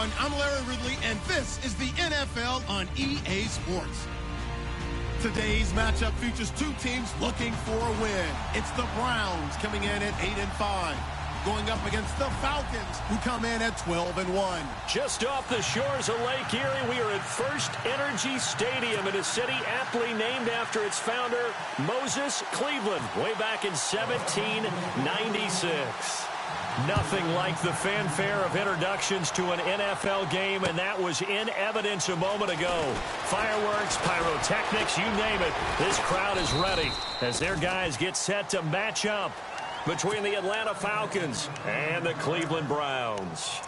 everyone. I'm Larry Ridley, and this is the NFL on EA Sports. Today's matchup features two teams looking for a win. It's the Browns coming in at 8-5, going up against the Falcons, who come in at 12-1. Just off the shores of Lake Erie, we are at First Energy Stadium in a city aptly named after its founder, Moses Cleveland, way back in 1796. Nothing like the fanfare of introductions to an NFL game, and that was in evidence a moment ago. Fireworks, pyrotechnics, you name it. This crowd is ready as their guys get set to match up between the Atlanta Falcons and the Cleveland Browns.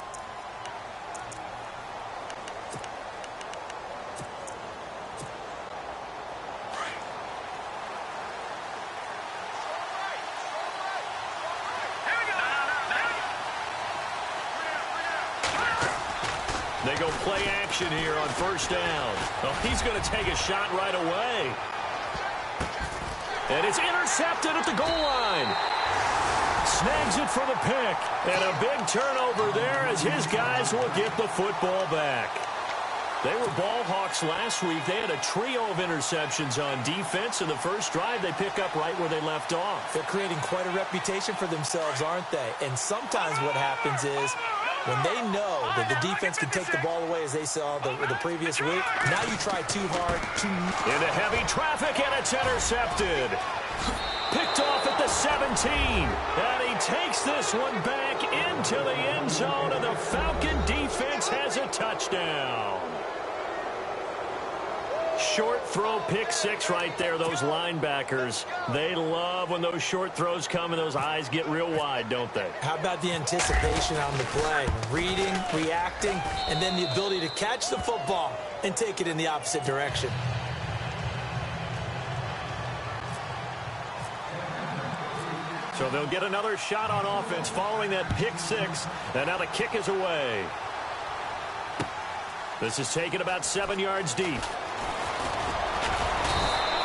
They go play action here on first down. Oh, he's going to take a shot right away. And it's intercepted at the goal line. Snags it for the pick. And a big turnover there as his guys will get the football back. They were ball hawks last week. They had a trio of interceptions on defense. In the first drive, they pick up right where they left off. They're creating quite a reputation for themselves, aren't they? And sometimes what happens is when they know that the defense can take the ball away, as they saw the previous week, now you try too hard. Into heavy traffic, and it's intercepted. Picked off at the 17. And he takes this one back into the end zone, and the Falcon defense has a touchdown. Short throw, pick six right there. Those linebackers, they love when those short throws come and those eyes get real wide, don't they? How about the anticipation on the play? Reading, reacting, and then the ability to catch the football and take it in the opposite direction. So they'll get another shot on offense following that pick six, and now the kick is away. This is taken about 7 yards deep.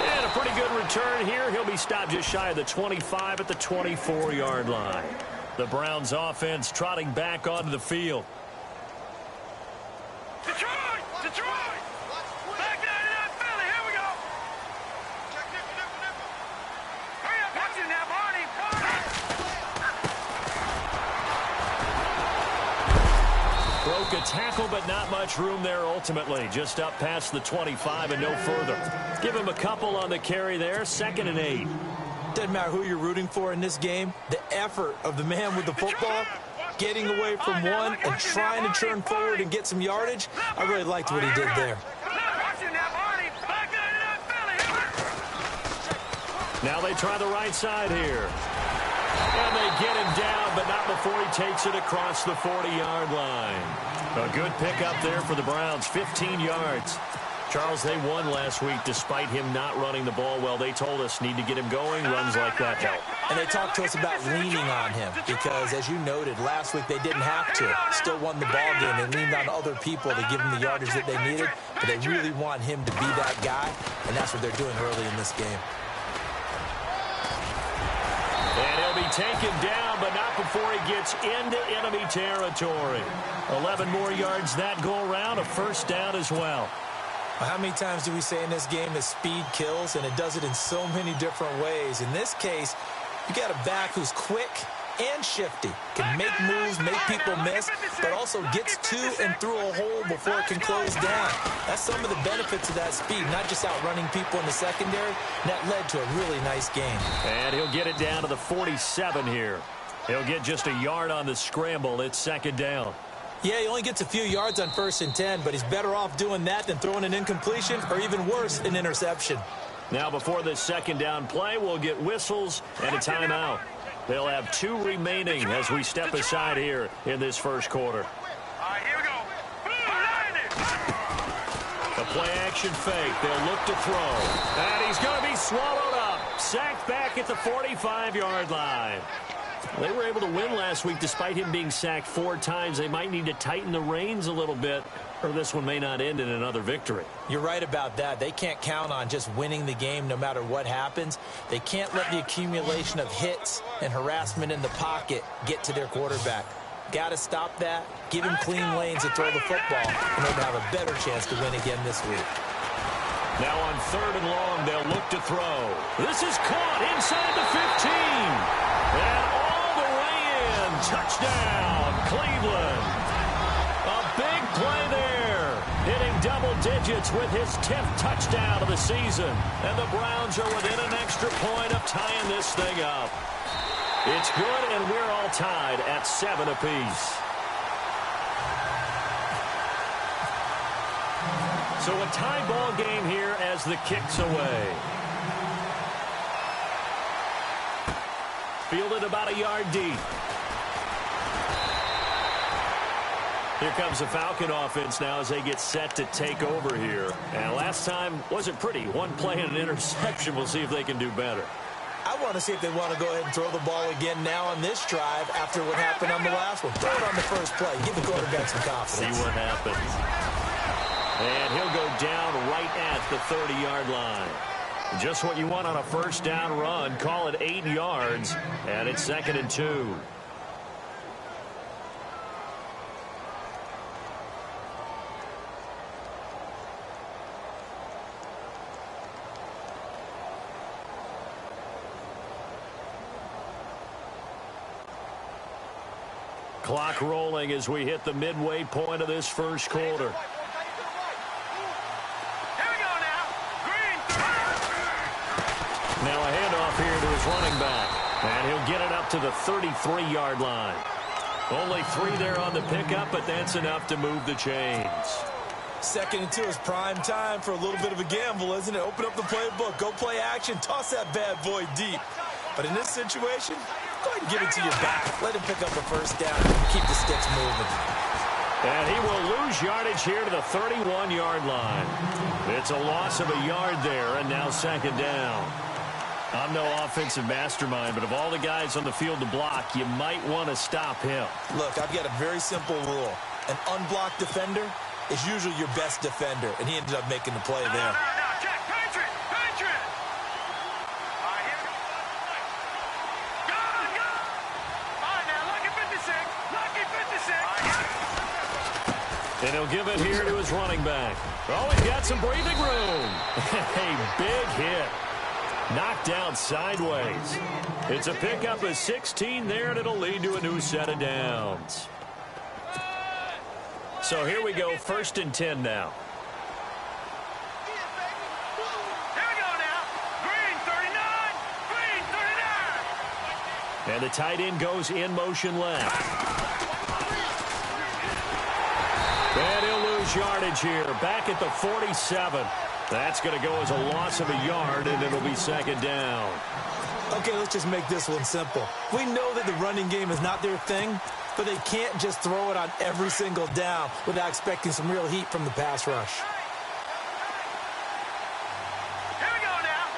And a pretty good return here. He'll be stopped just shy of the 25 at the 24-yard line. The Browns offense trotting back onto the field. Detroit! Detroit! Back down to that Philly. Here we go. Hurry up, watch it now, Barney. Broke a tackle, but not much room there ultimately. Just up past the 25 and no further. Give him a couple on the carry there. 2nd and 8. Doesn't matter who you're rooting for in this game. The effort of the man with the football, getting away from one and trying to turn forward and get some yardage, I really liked what he did there. Now they try the right side here. And they get him down, but not before he takes it across the 40-yard line. A good pickup there for the Browns, 15 yards. Charles, they won last week despite him not running the ball well. They told us need to get him going. Runs like that help. And they talked to us about leaning on him because, as you noted, last week they didn't have to. Still won the ball game. They leaned on other people to give them the yardage that they needed, but they really want him to be that guy, and that's what they're doing early in this game. And he'll be taken down, but not before he gets into enemy territory. 11 more yards that go around, a first down as well. How many times do we say in this game that speed kills, and it does it in so many different ways? In this case, you got a back who's quick and shifty, can make moves, make people miss, but also gets to and through a hole before it can close down. That's some of the benefits of that speed, not just outrunning people in the secondary. That led to a really nice game. And he'll get it down to the 47 here. He'll get just a yard on the scramble. It's 2nd down. Yeah, he only gets a few yards on 1st and 10, but he's better off doing that than throwing an incompletion or even worse, an interception. Now before this 2nd down play, we'll get whistles and a timeout. They'll have 2 remaining as we step aside here in this first quarter. All right, here we go. A play-action fake. They'll look to throw. And he's going to be swallowed up. Sacked back at the 45-yard line. They were able to win last week despite him being sacked 4 times. They might need to tighten the reins a little bit, or this one may not end in another victory. You're right about that. They can't count on just winning the game no matter what happens. They can't let the accumulation of hits and harassment in the pocket get to their quarterback. Got to stop that, give him clean lanes to throw the football in order to have a better chance to win again this week. Now on 3rd and long, they'll look to throw. This is caught inside the 15. And all the way in. Touchdown, Cleveland. A big play there. Hitting double digits with his 10th touchdown of the season. And the Browns are within an extra point of tying this thing up. It's good, and we're all tied at 7 apiece. So a tie ball game here as the kick's away. Fielded about a yard deep. Here comes the Falcon offense now as they get set to take over here. And last time wasn't pretty. One play and an interception. We'll see if they can do better. I want to see if they want to go ahead and throw the ball again now on this drive after what happened on the last one. Throw it on the first play. Give the quarterback some confidence. See what happens. And he'll go down right at the 30-yard line. Just what you want on a first down run. Call it 8 yards, and it's 2nd and 2. Clock rolling as we hit the midway point of this first quarter. Now a handoff here to his running back. And he'll get it up to the 33-yard line. Only 3 there on the pickup, but that's enough to move the chains. 2nd and 2 is prime time for a little bit of a gamble, isn't it? Open up the playbook, go play action, toss that bad boy deep. But in this situation, go ahead and give it to your back. Let him pick up the first down and keep the sticks moving. And he will lose yardage here to the 31-yard line. It's a loss of a yard there, and now 2nd down. I'm no offensive mastermind, but of all the guys on the field to block, you might want to stop him. Look, I've got a very simple rule. An unblocked defender is usually your best defender, and he ended up making the play there. And he'll give it here to his running back. Oh, he's got some breathing room. A big hit. Knocked down sideways. It's a pickup of 16 there, and it'll lead to a new set of downs. So here we go, 1st and 10 now. Here we go now. Green 39. Green 39. And the tight end goes in motion left. And he'll lose yardage here. Back at the 47. That's going to go as a loss of a yard, and it'll be 2nd down. Okay, let's just make this one simple. We know that the running game is not their thing, but they can't just throw it on every single down without expecting some real heat from the pass rush. Here we go now.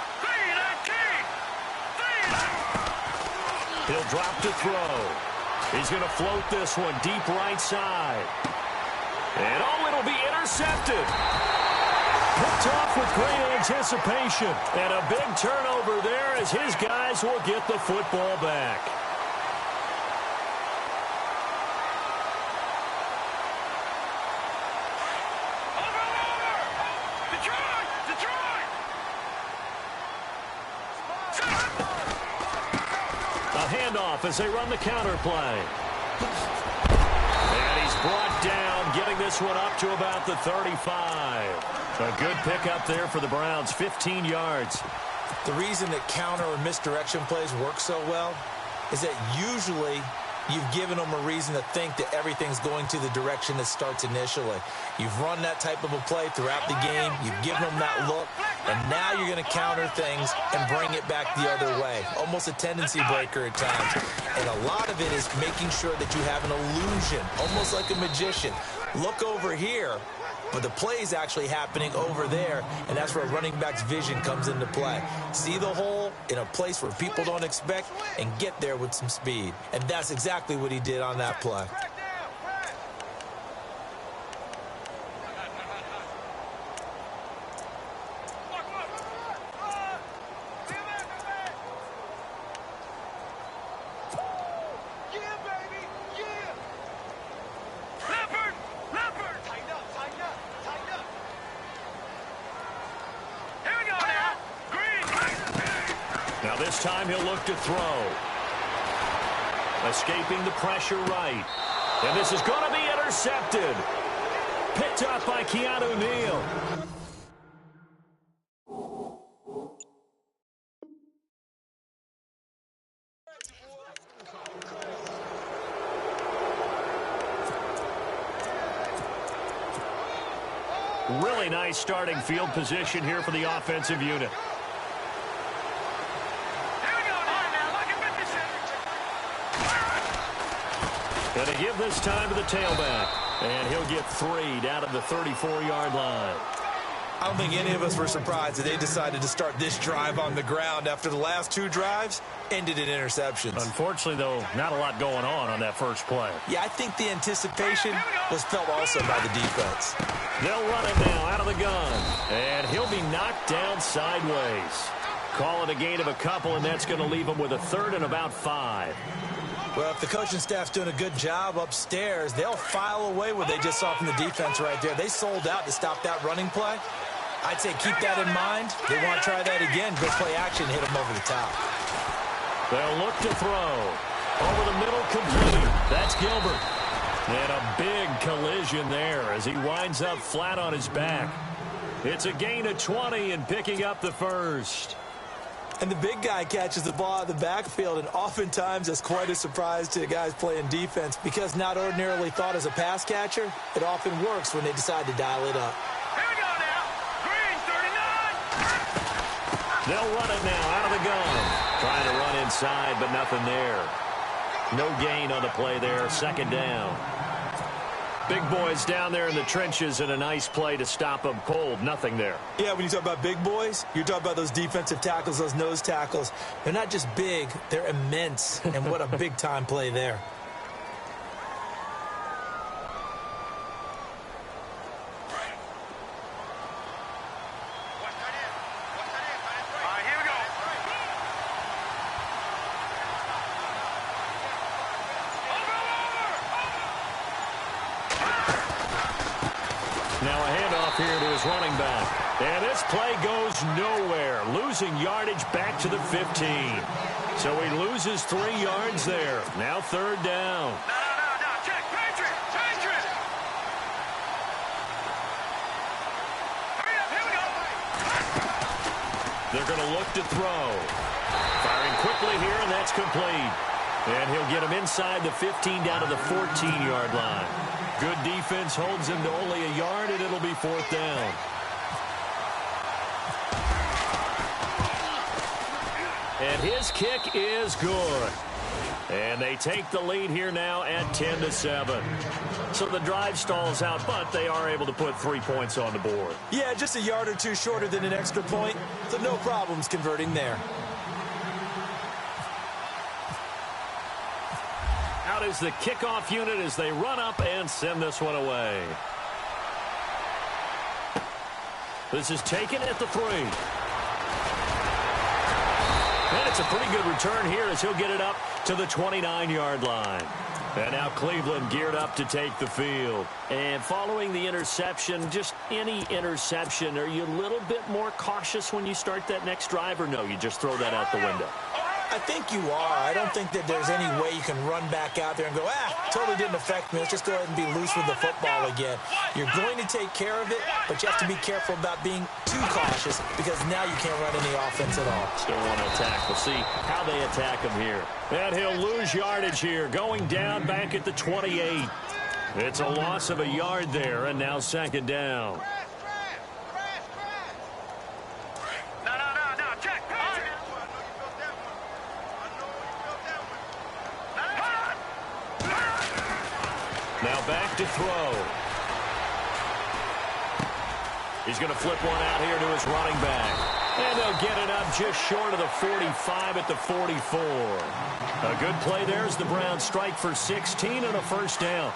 3-19. He'll drop to throw. He's going to float this one deep right side. And oh, it'll be intercepted. Picked off with great anticipation. And a big turnover there as his guys will get the football back. A handoff as they run the counter play. And he's brought down, getting this one up to about the 35. A good pickup there for the Browns, 15 yards. The reason that counter or misdirection plays work so well is that usually you've given them a reason to think that everything's going to the direction that starts initially. You've run that type of a play throughout the game. You've given them that look, and now you're going to counter things and bring it back the other way. Almost a tendency breaker at times. And a lot of it is making sure that you have an illusion, almost like a magician. Look over here, but the play is actually happening over there, and that's where a running back's vision comes into play. See the hole in a place where people don't expect and get there with some speed. And that's exactly what he did on that play. This time he'll look to throw. Escaping the pressure right. And this is going to be intercepted. Picked up by Keanu Neal. Really nice starting field position here for the offensive unit. Going to give this time to the tailback. And he'll get 3 down to the 34-yard line. I don't think any of us were surprised that they decided to start this drive on the ground after the last 2 drives ended in interceptions. Unfortunately, though, not a lot going on that first play. Yeah, I think the anticipation was felt also by the defense. They'll run it now out of the gun. And he'll be knocked down sideways. Call it a gain of a couple, and that's going to leave him with a 3rd and about 5. Well, if the coaching staff's doing a good job upstairs, they'll file away what they just saw from the defense right there. They sold out to stop that running play. I'd say keep that in mind. They want to try that again. Go play action, hit them over the top. They'll look to throw. Over the middle, complete. That's Gilbert. And a big collision there as he winds up flat on his back. It's a gain of 20 and picking up the first. And the big guy catches the ball out of the backfield, and oftentimes it's quite a surprise to the guys playing defense because not ordinarily thought as a pass catcher, it often works when they decide to dial it up. Here we go now. Green 39. They'll run it now out of the gun. Trying to run inside, but nothing there. No gain on the play there. 2nd down. Big boys down there in the trenches, and a nice play to stop them cold. Nothing there. Yeah, when you talk about big boys, you're talking about those defensive tackles, those nose tackles. They're not just big, they're immense. And what a big-time play there. All right, here we go. Now a handoff here to his running back. And this play goes nowhere. Losing yardage back to the 15. So he loses 3 yards there. Now 3rd down. No. Check. Patriot. Hurry up. Here we go. They're going to look to throw. Firing quickly here, and that's complete. And he'll get him inside the 15 down to the 14-yard line. Good defense holds him to only a yard, and it'll be 4th down. And his kick is good. And they take the lead here now at 10-7. So the drive stalls out, but they are able to put 3 points on the board. Yeah, just a yard or 2 shorter than an extra point, so no problems converting there. Out is the kickoff unit as they run up and send this one away. This is taken at the 3. And it's a pretty good return here as he'll get it up to the 29-yard line. And now Cleveland geared up to take the field. And following the interception, just any interception, are you a little bit more cautious when you start that next drive, or no, you just throw that out the window? I think you are. I don't think that there's any way you can run back out there and go, totally didn't affect me. Let's just go ahead and be loose with the football again. You're going to take care of it, but you have to be careful about being too cautious because now you can't run any offense at all. Still want to attack. We'll see how they attack him here. And he'll lose yardage here, going down back at the 28. It's a loss of a yard there, and now 2nd down. Now back to throw. He's going to flip one out here to his running back. And they'll get it up just short of the 45 at the 44. A good play there as the Browns strike for 16 and a 1st down.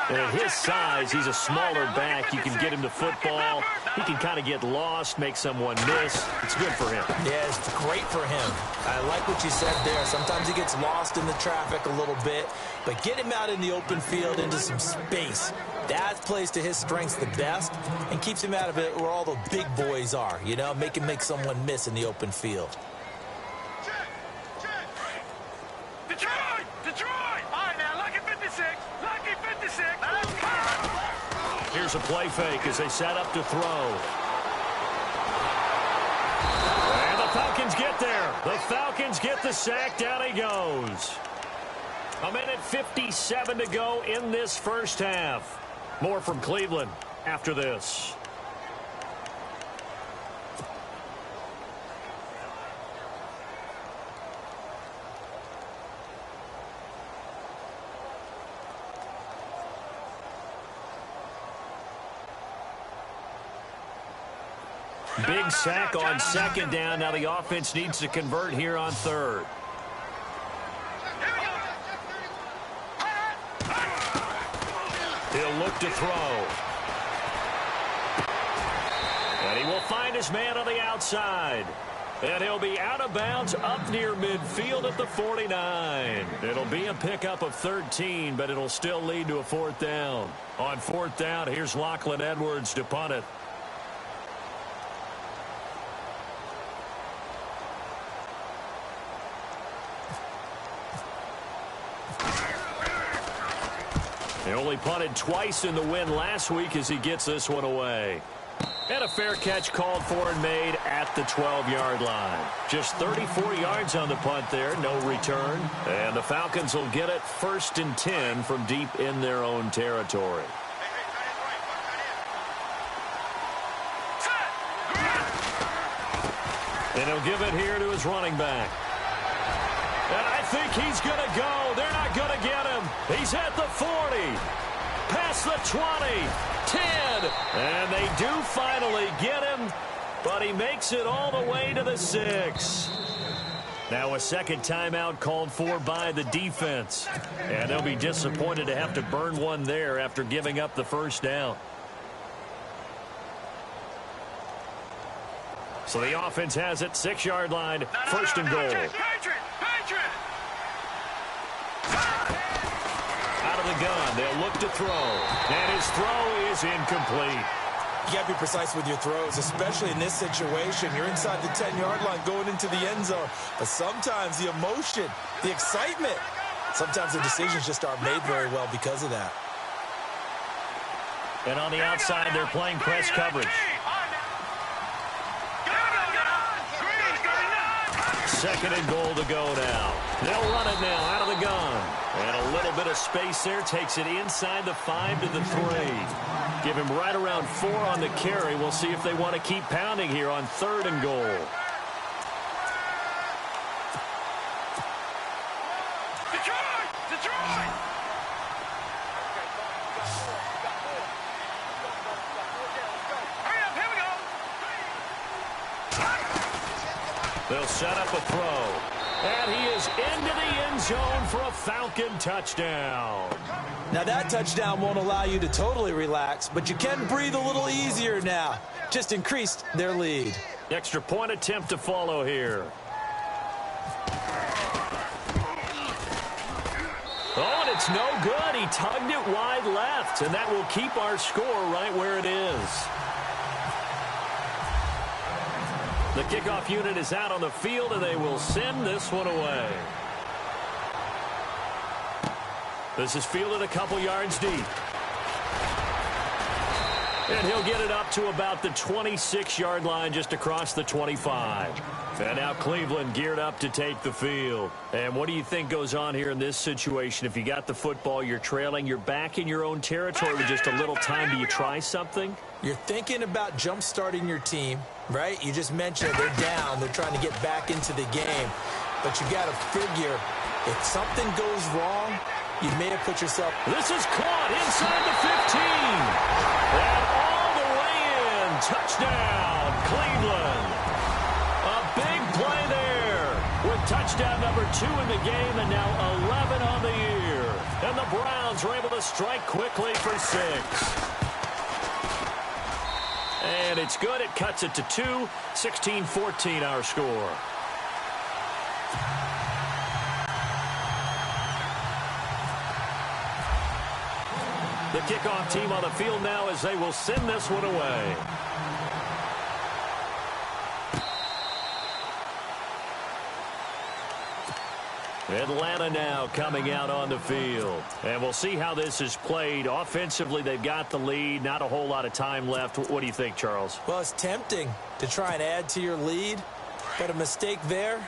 At his size, he's a smaller back. You can get him to football. He can kind of get lost, make someone miss. It's good for him. Yeah, it's great for him. I like what you said there. Sometimes he gets lost in the traffic a little bit, but get him out in the open field into some space. That plays to his strengths the best and keeps him out of it where all the big boys are, you know, make him make someone miss in the open field. Here's a play fake as they set up to throw. And the Falcons get there. The Falcons get the sack. Down he goes. 1:57 to go in this first half. More from Cleveland after this. Big sack on second down. Now the offense needs to convert here on third. He'll look to throw. And he will find his man on the outside. And he'll be out of bounds up near midfield at the 49. It'll be a pickup of 13, but it'll still lead to a fourth down. On fourth down, here's Lachlan Edwards to punt it. He only punted twice in the win last week as he gets this one away. And a fair catch called for and made at the 12-yard line. Just 34 yards on the punt there, no return. And the Falcons will get it 1st and 10 from deep in their own territory. And he'll give it here to his running back. And I think he's going to go. They're not going to get him. He's at the 40. Past the 20. 10. And they do finally get him. But he makes it all the way to the 6. Now a second timeout called for by the defense. And they'll be disappointed to have to burn one there after giving up the first down. So the offense has it, 6-yard line, 1st and goal. Out of the gun, they'll look to throw. And his throw is incomplete. You got to be precise with your throws, especially in this situation. You're inside the 10-yard line going into the end zone. But sometimes the emotion, the excitement, sometimes the decisions just aren't made very well because of that. And on the outside, they're playing press coverage. Second and goal to go now. They'll run it now out of the gun. And a little bit of space there. Takes it inside the 5 to the 3. Give him right around 4 on the carry. We'll see if they want to keep pounding here on 3rd and goal. They'll set up a throw. And he is into the end zone for a Falcon touchdown. Now that touchdown won't allow you to totally relax, but you can breathe a little easier now. Just increased their lead. Extra point attempt to follow here. Oh, and it's no good. He tugged it wide left, and that will keep our score right where it is. The kickoff unit is out on the field, and they will send this one away. This is fielded a couple yards deep. And he'll get it up to about the 26-yard line, just across the 25. And now Cleveland geared up to take the field. And what do you think goes on here in this situation? If you got the football, you're trailing, you're back in your own territory with just a little time. Do you try something? You're thinking about jump-starting your team, right? You just mentioned they're down. They're trying to get back into the game. But you got to figure, if something goes wrong, you may have put yourself... This is caught inside the 15. And all the way in. Touchdown, Cleveland. A big play there with touchdown number 2 in the game and now 11 on the year. And the Browns are able to strike quickly for 6. And it's good. It cuts it to 2. 16-14 our score. The kickoff team on the field now as they will send this one away. Atlanta now coming out on the field. And we'll see how this is played. Offensively, they've got the lead. Not a whole lot of time left. What do you think, Charles? Well, it's tempting to try and add to your lead, but a mistake there,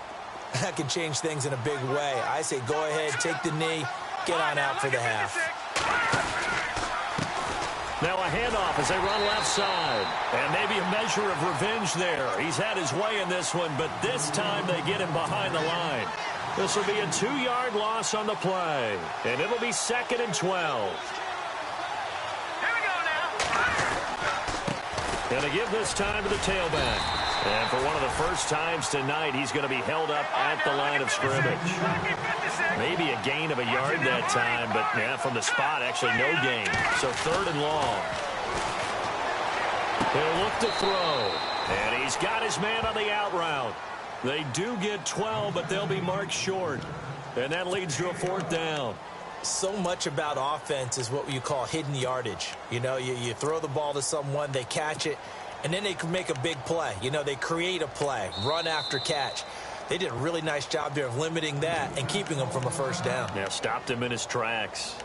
that can change things in a big way. I say go ahead, take the knee, get on out for the half. Now a handoff as they run left side. And maybe a measure of revenge there. He's had his way in this one, but this time they get him behind the line. This will be a 2-yard loss on the play. And it'll be 2nd and 12. Here we go now. Going to give this time to the tailback. And for one of the first times tonight, he's going to be held up at the line of scrimmage. Maybe a gain of a yard that time, but yeah, from the spot, actually no gain. So 3rd and long. He'll look to throw. And he's got his man on the out route. They do get 12, but they'll be marked short. And that leads to a 4th down. So much about offense is what you call hidden yardage. You know, you throw the ball to someone, they catch it, and then they can make a big play. You know, they create a play, run after catch. They did a really nice job there of limiting that and keeping him from a 1st down. Yeah, stopped him in his tracks.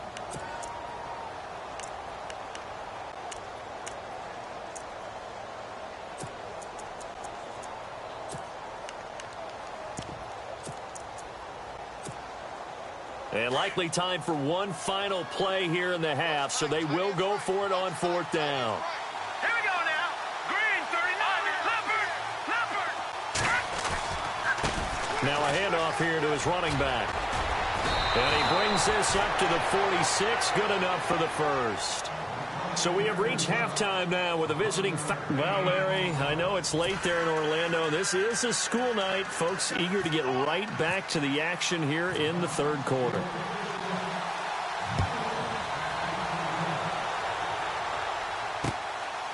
And likely time for one final play here in the half, so they will go for it on 4th down. Here we go now. Green, 39. Leopard. Now a handoff here to his running back. And he brings this up to the 46. Good enough for the first. So we have reached halftime now with a visiting. Well, Larry, I know it's late there in Orlando. This is a school night. Folks eager to get right back to the action here in the 3rd quarter.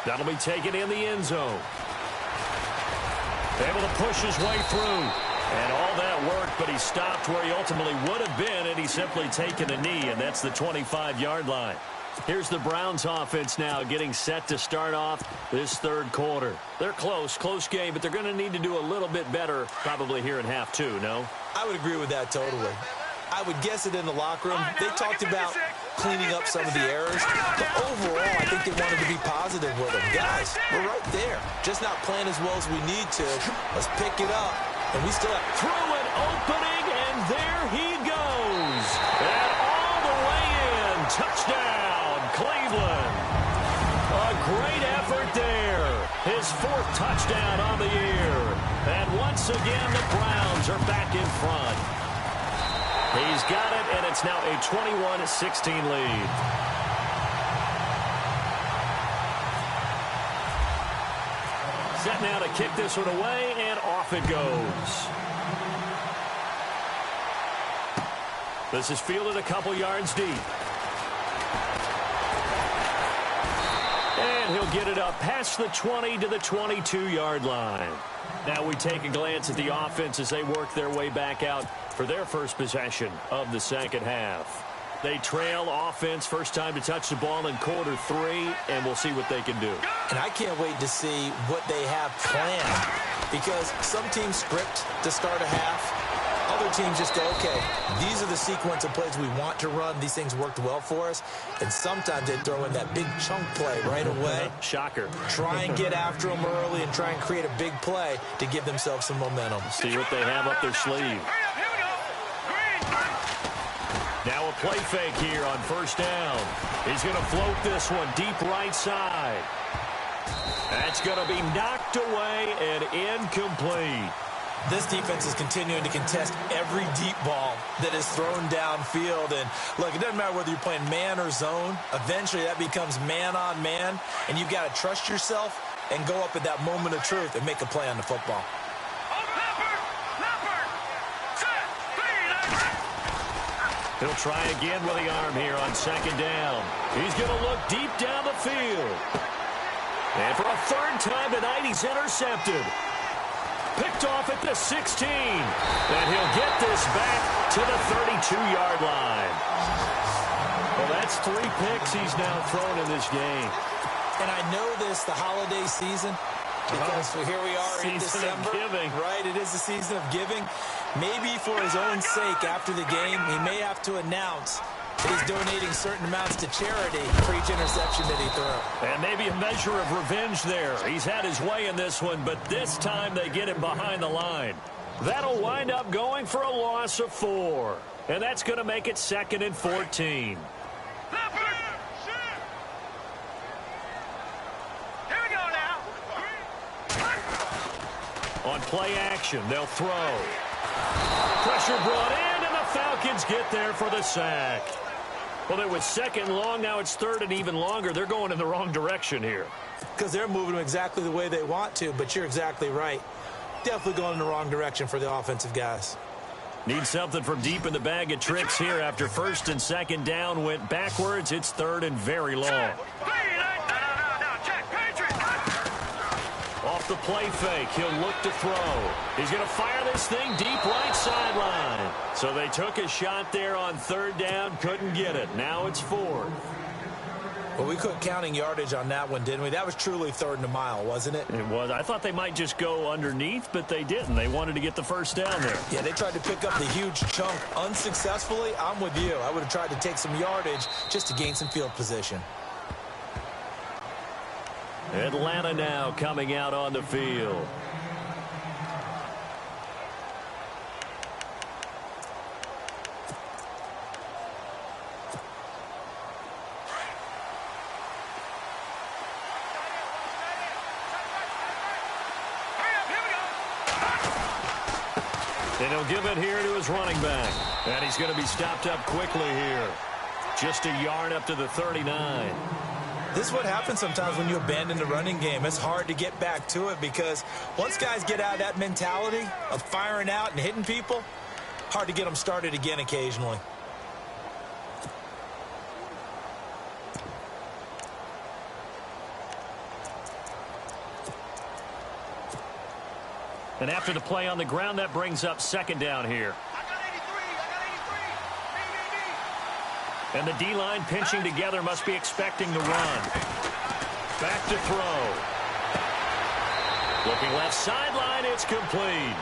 That'll be taken in the end zone. Able to push his way through. And all that worked, but he stopped where he ultimately would have been, and he's simply taken a knee, and that's the 25-yard line. Here's the Browns offense now getting set to start off this 3rd quarter. They're close game, but they're going to need to do a little bit better probably here in half 2, no? I would agree with that totally. I would guess it in the locker room. They talked about cleaning up some of the errors, but overall I think they wanted to be positive with them. Guys, we're right there. Just not playing as well as we need to. Let's pick it up, and we still have... Through an opening, and there he goes. And all the way in. Touchdown, Cleveland. A great effort there. His 4th touchdown on the year. And once again, the Browns are back in front. He's got it, and it's now a 21-16 lead. Set now to kick this one away, and off it goes. This is fielded a couple yards deep. And he'll get it up past the 20 to the 22-yard line. Now we take a glance at the offense as they work their way back out for their first possession of the 2nd half. They trail offense, first time to touch the ball in quarter 3, and we'll see what they can do. And I can't wait to see what they have planned, because some teams script to start a half. Other teams just go, okay, these are the sequence of plays we want to run. These things worked well for us. And sometimes they throw in that big chunk play right away. Shocker. Try and get after them early and try and create a big play to give themselves some momentum. See what they have up their sleeve. Now a play fake here on 1st down. He's going to float this one deep right side. That's going to be knocked away and incomplete. This defense is continuing to contest every deep ball that is thrown downfield. And, look, it doesn't matter whether you're playing man or zone. Eventually that becomes man-on-man, and you've got to trust yourself and go up at that moment of truth and make a play on the football. He'll try again with the arm here on 2nd down. He's going to look deep down the field. And for a 3rd time tonight, he's intercepted. Picked off at the 16. And he'll get this back to the 32-yard line. Well, that's 3 picks he's now thrown in this game. And I know this, the holiday season, Because here we are in December, right? It is the season of giving. Maybe for his own sake, after the game, he may have to announce that he's donating certain amounts to charity for each interception that he threw. And maybe a measure of revenge there. He's had his way in this one, but this time they get him behind the line. That'll wind up going for a loss of 4. And that's going to make it 2nd and 14. On play action, they'll throw. Pressure brought in, and the Falcons get there for the sack. Well, it was 2nd long, now it's 3rd and even longer. They're going in the wrong direction here. Because they're moving them exactly the way they want to, but you're exactly right. Definitely going in the wrong direction for the offensive guys. Need something from deep in the bag of tricks here. After 1st and 2nd down went backwards, it's 3rd and very long. Off the play fake, he'll look to throw. He's going to fire this thing deep right sideline. So they took a shot there on 3rd down, couldn't get it. Now it's 4th. Well, we quit counting yardage on that one, didn't we? That was truly 3rd and a mile, wasn't it? It was. I thought they might just go underneath, but they didn't. They wanted to get the 1st down there. Yeah, they tried to pick up the huge chunk unsuccessfully. I'm with you. I would have tried to take some yardage just to gain some field position. Atlanta now coming out on the field. And he'll give it here to his running back. And he's going to be stopped up quickly here. Just a yard up to the 39. This is what happens sometimes when you abandon the running game. It's hard to get back to it because once guys get out of that mentality of firing out and hitting people, hard to get them started again occasionally. And after the play on the ground, that brings up 2nd down here. And the D-line pinching together must be expecting the run. Back to throw. Looking left sideline, it's complete.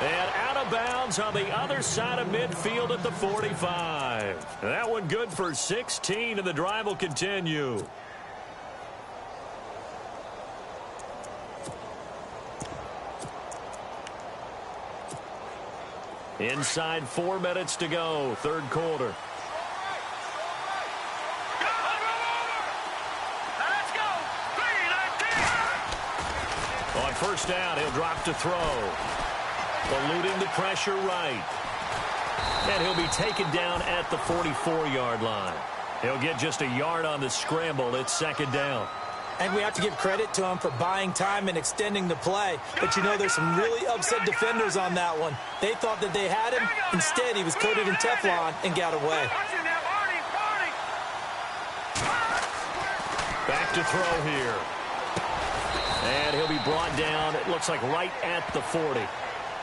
And out of bounds on the other side of midfield at the 45. That one good for 16, and the drive will continue. Inside 4 minutes to go, 3rd quarter. On 1st down, he'll drop to throw. Eluding the pressure right. And he'll be taken down at the 44-yard line. He'll get just a yard on the scramble. It's 2nd down. And we have to give credit to him for buying time and extending the play. But, you know, there's some really upset defenders on that one. They thought that they had him. Instead, he was coated in Teflon and got away. Back to throw here. And he'll be brought down, it looks like right at the 40.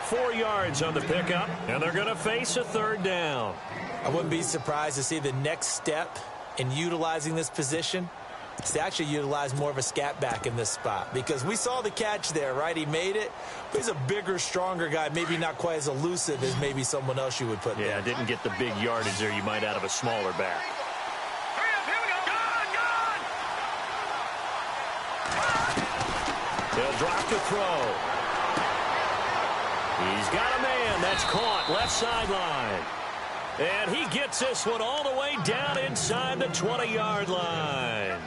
4 yards on the pickup, and they're going to face a 3rd down. I wouldn't be surprised to see the next step in utilizing this position is to actually utilize more of a scat back in this spot. Because we saw the catch there, right? He made it. But he's a bigger, stronger guy, maybe not quite as elusive as maybe someone else you would put there. Yeah, didn't get the big yardage there you might out of a smaller back. They'll drop to throw. He's got a man. That's caught left sideline. And he gets this one all the way down inside the 20-yard line.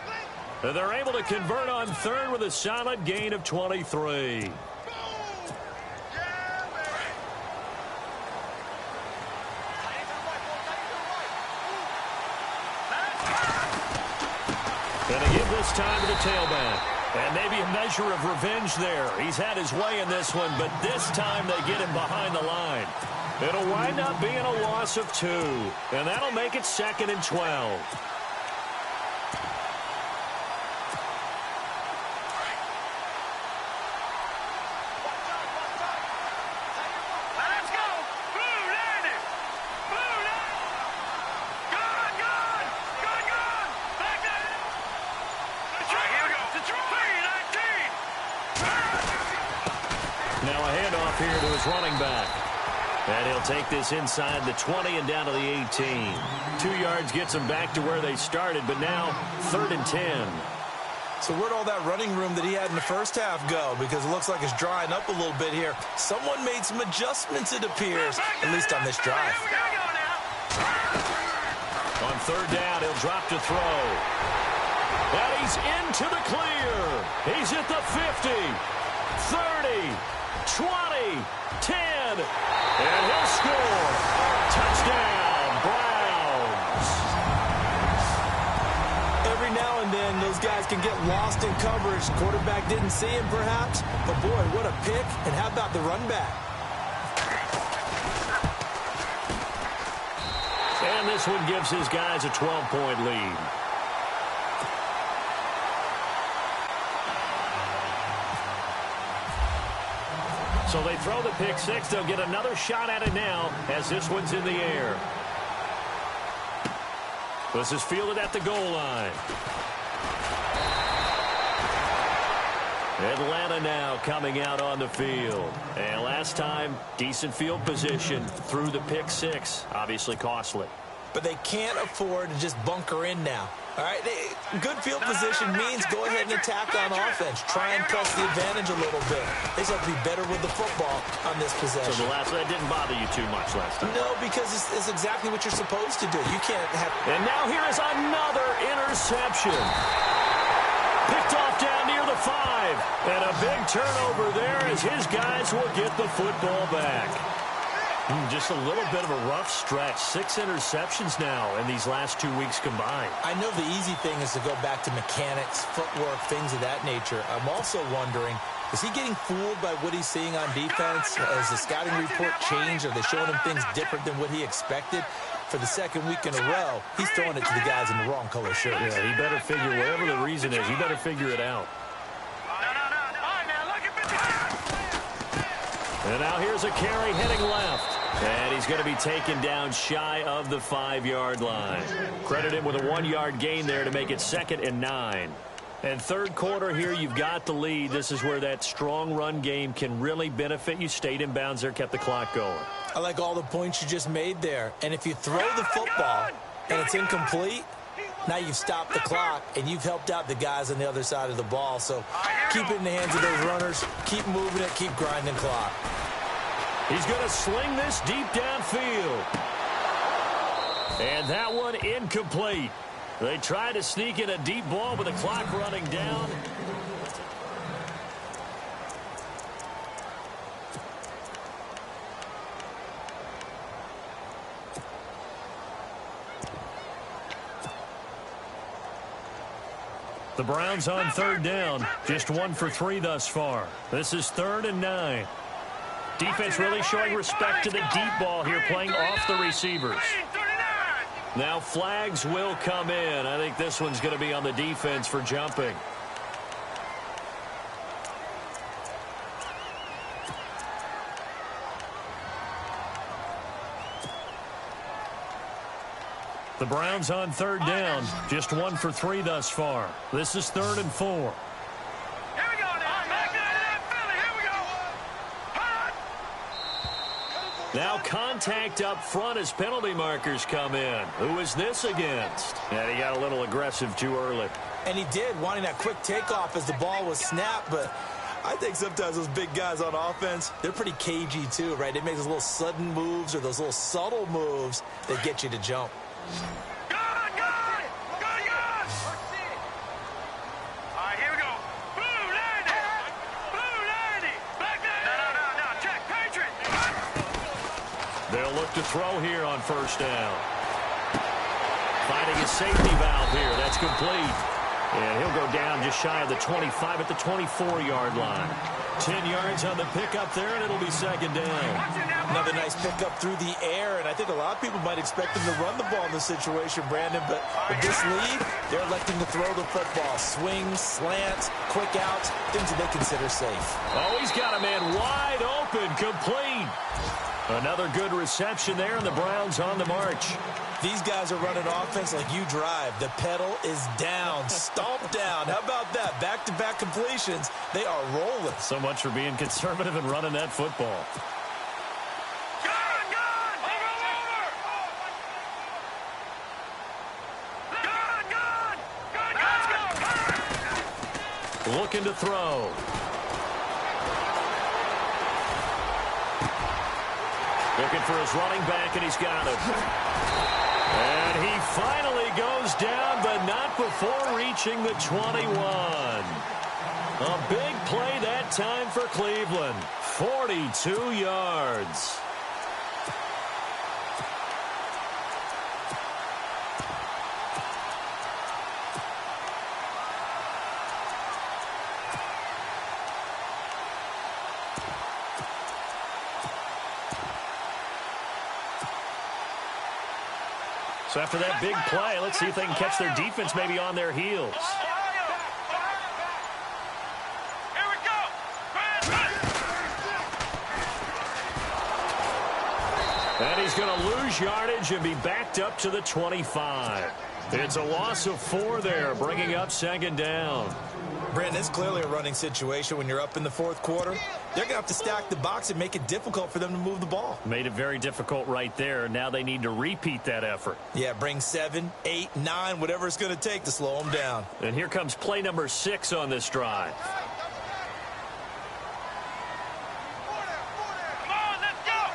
And they're able to convert on 3rd with a solid gain of 23. Going to give this time to the tailback. And maybe a measure of revenge there. He's had his way in this one, but this time they get him behind the line. It'll wind up being a loss of 2. And that'll make it 2nd and 12. Now a handoff here to his running back. And he'll take this inside the 20 and down to the 18. 2 yards gets him back to where they started, but now 3rd and 10. So where'd all that running room that he had in the first half go? Because it looks like it's drying up a little bit here. Someone made some adjustments, it appears, at least on this drive. On 3rd down, he'll drop to throw. And he's into the clear. He's at the 50, 30, 20, 10, and he'll score. Touchdown, Browns. Every now and then, those guys can get lost in coverage. Quarterback didn't see him, perhaps. But, boy, what a pick. And how about the run back? And this one gives his guys a 12-point lead. So they throw the pick six. They'll get another shot at it now as this one's in the air. This is fielded at the goal line. Atlanta now coming out on the field. And last time, decent field position through the pick six. Obviously costly. But they can't afford to just bunker in now. All right, good field position means go ahead and attack on offense. Try and press the advantage a little bit. They just have to be better with the football on this possession. So that didn't bother you too much last time? No, because it's exactly what you're supposed to do. You can't have... And now here is another interception. Picked off down near the 5. And a big turnover there as his guys will get the football back. Just a little bit of a rough stretch. 6 interceptions now in these last 2 weeks combined. I know the easy thing is to go back to mechanics, footwork, things of that nature. I'm also wondering, is he getting fooled by what he's seeing on defense? Has the scouting report changed? Are they showing him things different than what he expected? For the 2nd week in a row, he's throwing it to the guys in the wrong color shirts. Yeah, he better figure, whatever the reason is, he better figure it out. And now here's a carry heading left. And he's going to be taken down shy of the 5-yard line. Credit him with a 1-yard gain there to make it 2nd and 9. And 3rd quarter here, you've got the lead. This is where that strong run game can really benefit you. Stayed in bounds there, kept the clock going. I like all the points you just made there. And if you throw the football and it's incomplete, now you've stopped the clock and you've helped out the guys on the other side of the ball. So keep it in the hands of those runners. Keep moving it. Keep grinding clock. He's going to sling this deep downfield. And that one incomplete. They try to sneak in a deep ball, but the clock running down. The Browns on 3rd down. Just 1 for 3 thus far. This is 3rd and 9. Defense really showing respect to the deep ball here, playing off the receivers. Now flags will come in. I think this one's going to be on the defense for jumping. The Browns on 3rd down. Just 1 for 3 thus far. This is 3rd and 4. Now contact up front as penalty markers come in. Who is this against? And he got a little aggressive too early. And he did, wanting that quick takeoff as the ball was snapped. But I think sometimes those big guys on offense, they're pretty cagey too, right? They make those little sudden moves or those little subtle moves that get you to jump. They'll look to throw here on 1st down. Finding his safety valve here. That's complete. And he'll go down just shy of the 25 at the 24-yard line. 10 yards on the pickup there, and it'll be 2nd down. Another nice pickup through the air, and I think a lot of people might expect him to run the ball in this situation, Brandon, but with this lead, they're electing to throw the football. Swings, slants, quick outs, things that they consider safe. Oh, he's got a man wide open, complete. Another good reception there, and the Browns on the march. These guys are running offense like you drive. The pedal is down, stomp down. How about that? Back-to-back completions. They are rolling. So much for being conservative and running that football. Looking to throw. Looking for his running back, and he's got it. And he finally goes down, but not before reaching the 21. A big play that time for Cleveland. 42 yards. So after that big play, let's see if they can catch their defense maybe on their heels. Here we go. And he's going to lose yardage and be backed up to the 25. It's a loss of 4 there, bringing up second down. Brandon, it's clearly a running situation when you're up in the fourth quarter. They're going to have to stack the box and make it difficult for them to move the ball. Made it very difficult right there. Now they need to repeat that effort. Yeah, bring 7, 8, 9, whatever it's going to take to slow them down. And here comes play number 6 on this drive. Come on, let's go.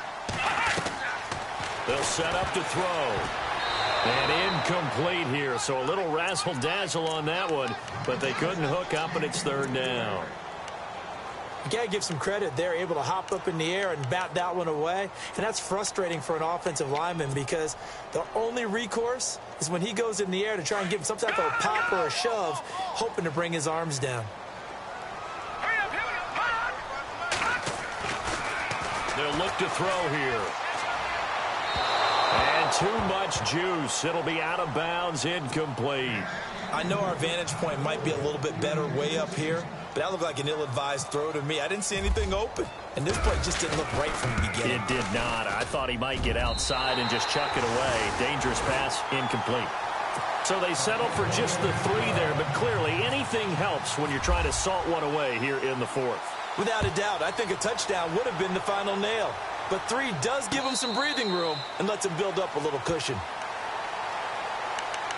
They'll set up to throw. And incomplete here, so a little razzle-dazzle on that one, but they couldn't hook up, and it's third down. You got to give some credit. They're able to hop up in the air and bat that one away, and that's frustrating for an offensive lineman because the only recourse is when he goes in the air to try and give him some type of a pop or a shove, hoping to bring his arms down. Hurry up. They'll look to throw here. And too much juice. It'll be out of bounds, incomplete. I know our vantage point might be a little bit better way up here, but that looked like an ill-advised throw to me. I didn't see anything open, and this play just didn't look right from the beginning. It did not. I thought he might get outside and just chuck it away. Dangerous pass, incomplete. So they settle for just the 3 there, but clearly anything helps when you're trying to salt one away here in the fourth. Without a doubt, I think a touchdown would have been the final nail. But 3 does give him some breathing room and lets him build up a little cushion.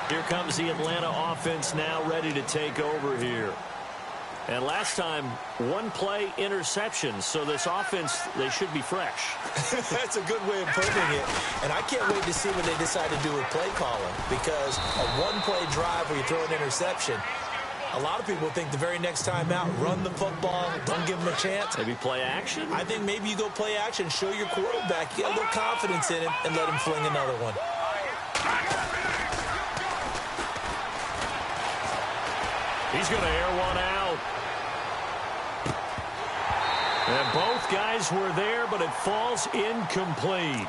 Here comes the Atlanta offense now ready to take over here. And last time, 1 play interception. So this offense, they should be fresh. That's a good way of putting it. And I can't wait to see what they decide to do with play calling. Because a 1-play drive where you throw an interception, a lot of people think the very next time out, run the football, don't give him a chance. Maybe play action? I think maybe you go play action, show your quarterback, you got a little confidence in him, and let him fling another one. He's going to air one out. And both guys were there, but it falls incomplete.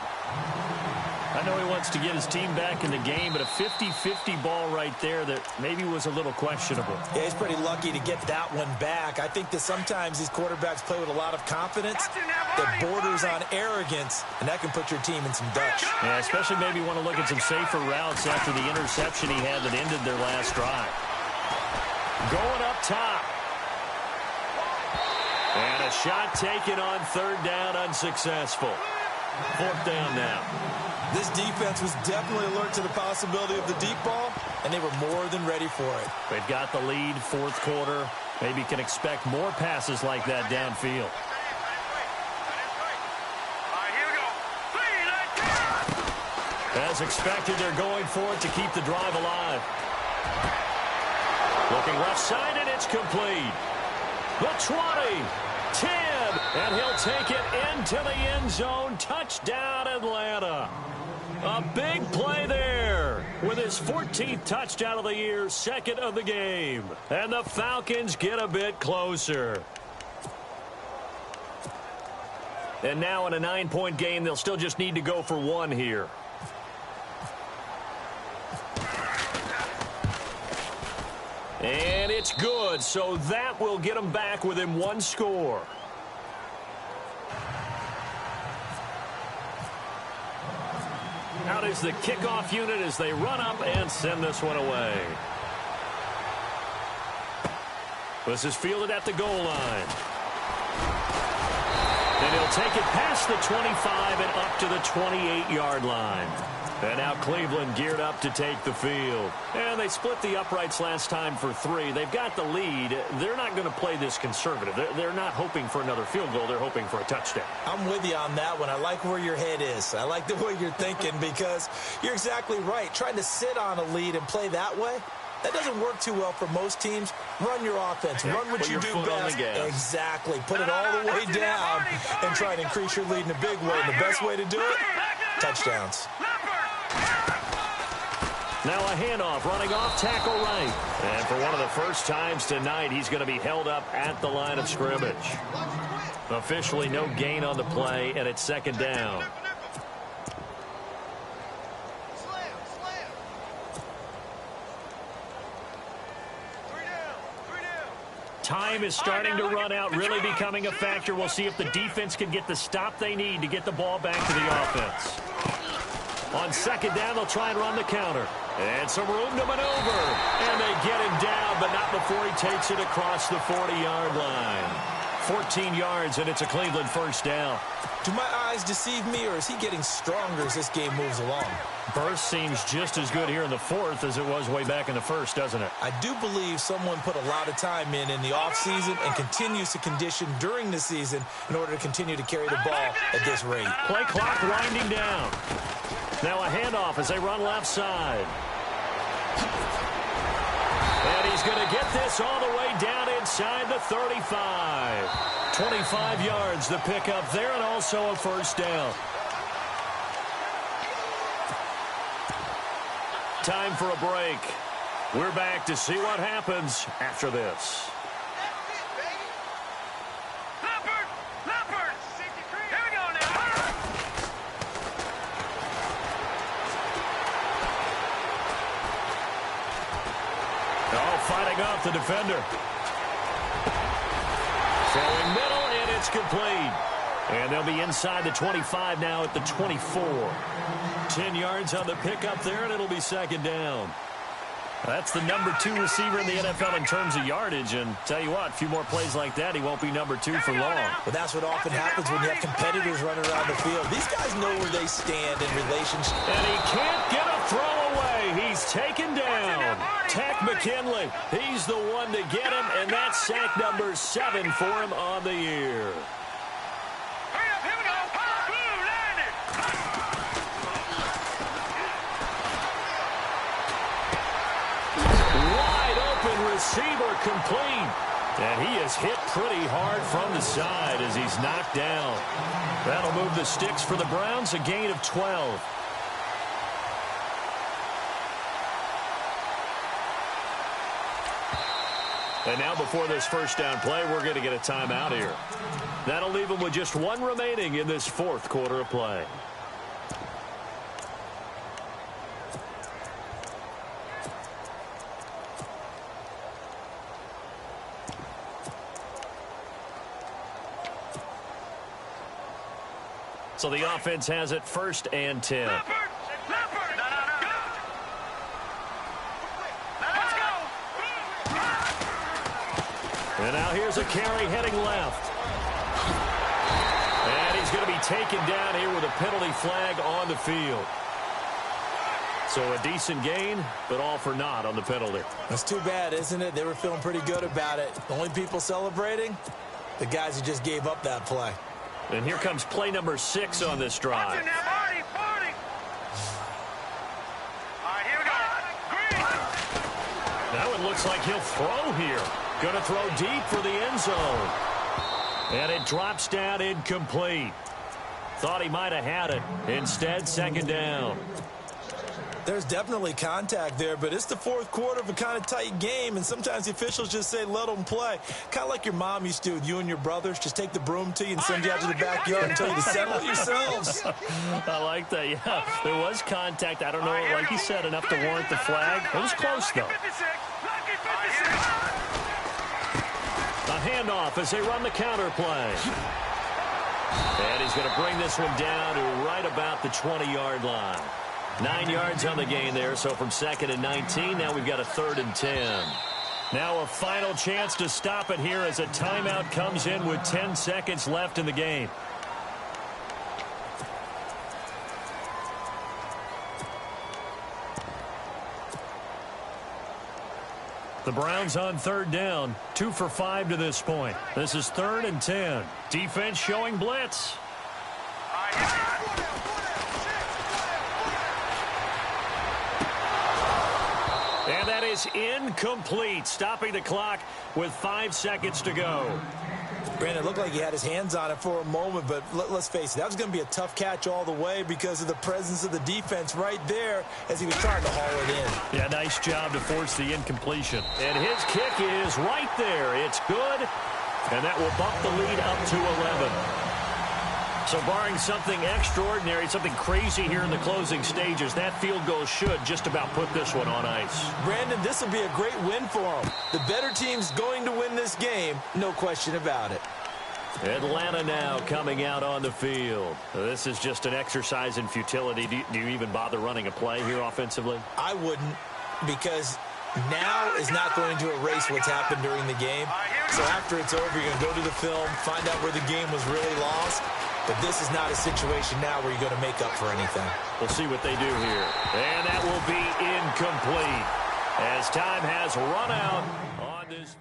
I know he wants to get his team back in the game, but a 50-50 ball right there that maybe was a little questionable. Yeah, he's pretty lucky to get that one back. I think that sometimes these quarterbacks play with a lot of confidence that borders on arrogance, and that can put your team in some dutch. Yeah, especially maybe want to look at some safer routes after the interception he had that ended their last drive. Going up top. And a shot taken on third down, unsuccessful. Fourth down now. This defense was definitely alert to the possibility of the deep ball, and they were more than ready for it. They've got the lead, fourth quarter. Maybe can expect more passes like that downfield. As expected, they're going for it to keep the drive alive. Looking left side, and it's complete. The 20, 10, and he'll take it into the end zone. Touchdown, Atlanta. A big play there with his 14th touchdown of the year, second of the game. And the Falcons get a bit closer. And now in a 9-point game, they'll still just need to go for 1 here. And it's good, so that will get them back within 1 score. Out is the kickoff unit as they run up and send this one away. This is fielded at the goal line. And he'll take it past the 25 and up to the 28-yard line. And now Cleveland geared up to take the field. And they split the uprights last time for 3. They've got the lead. They're not going to play this conservative. They're not hoping for another field goal. They're hoping for a touchdown. I'm with you on that one. I like where your head is. I like the way you're thinking because you're exactly right. Trying to sit on a lead and play that way, that doesn't work too well for most teams. Run your offense. Run what you do best. Exactly. Put it all the way down and try to increase your lead in a big way. And the best way to do it, touchdowns. Now a handoff, running off tackle right. And for one of the first times tonight, he's going to be held up at the line of scrimmage. Officially no gain on the play, and it's second down. Time is starting to run out, really becoming a factor. We'll see if the defense can get the stop they need to get the ball back to the offense. On second down, they'll try and run the counter. And some room to maneuver. And they get him down, but not before he takes it across the 40-yard line. 14 yards, and it's a Cleveland first down. Do my eyes deceive me, or is he getting stronger as this game moves along? Burst seems just as good here in the fourth as it was way back in the first, doesn't it? I do believe someone put a lot of time in the offseason and continues to condition during the season in order to continue to carry the ball at this rate. Play clock winding down. Now a handoff as they run left side. And he's going to get this all the way down inside the 35. 25 yards the pickup there, and also a first down. Time for a break. We're back to see what happens after this. Fighting off the defender. Throwing middle, and it's complete. And they'll be inside the 25 now at the 24. 10 yards on the pickup there, and it'll be second down. That's the number 2 receiver in the NFL in terms of yardage. And tell you what, a few more plays like that, he won't be number 2 for long. But that's what often happens when you have competitors running around the field. These guys know where they stand in relationship. And he can't get a throw away. He's taken down. Tack McKinley, he's the one to get him, and that's sack number 7 for him on the year. Wide open receiver complete. And he is hit pretty hard from the side as he's knocked down. That'll move the sticks for the Browns, a gain of 12. And now before this first down play, we're going to get a timeout here. That'll leave them with just 1 remaining in this fourth quarter of play. So the offense has it 1st and 10. And now here's a carry heading left. And he's going to be taken down here with a penalty flag on the field. So a decent gain, but all for naught on the penalty. That's too bad, isn't it? They were feeling pretty good about it. The only people celebrating, the guys who just gave up that play. And here comes play number 6 on this drive. Now it looks like he'll throw here. Going to throw deep for the end zone. And it drops down incomplete. Thought he might have had it. Instead, second down. There's definitely contact there, but it's the fourth quarter of a kind of tight game, and sometimes the officials just say, let them play. Kind of like your mom used to with you and your brothers. Just take the broom to you and send you out to the backyard and tell you to settle it yourselves. I like that, yeah. There was contact. I don't know, like you said, enough to warrant the flag. It was close, though. A handoff as they run the counter play. And he's going to bring this one down to right about the 20-yard line. 9 yards on the gain there, so from 2nd and 19, now we've got a 3rd and 10. Now a final chance to stop it here as a timeout comes in with 10 seconds left in the game. The Browns on 3rd down, 2 for 5 to this point. This is 3rd and 10. Defense showing blitz. And that is incomplete, stopping the clock with 5 seconds to go. Brandon, it looked like he had his hands on it for a moment, but let's face it, that was going to be a tough catch all the way because of the presence of the defense right there as he was trying to haul it in. Yeah, nice job to force the incompletion. And his kick is right there. It's good, and that will bump the lead up to 11. So barring something extraordinary, something crazy here in the closing stages, that field goal should just about put this one on ice. Brandon, this will be a great win for him. The better team's going to win this game, no question about it. Atlanta now coming out on the field. This is just an exercise in futility. Do you even bother running a play here offensively? I wouldn't, because now is not going to erase what's happened during the game. So after it's over, you're going to go to the film, find out where the game was really lost. But this is not a situation now where you're going to make up for anything. We'll see what they do here. And that will be incomplete as time has run out on this.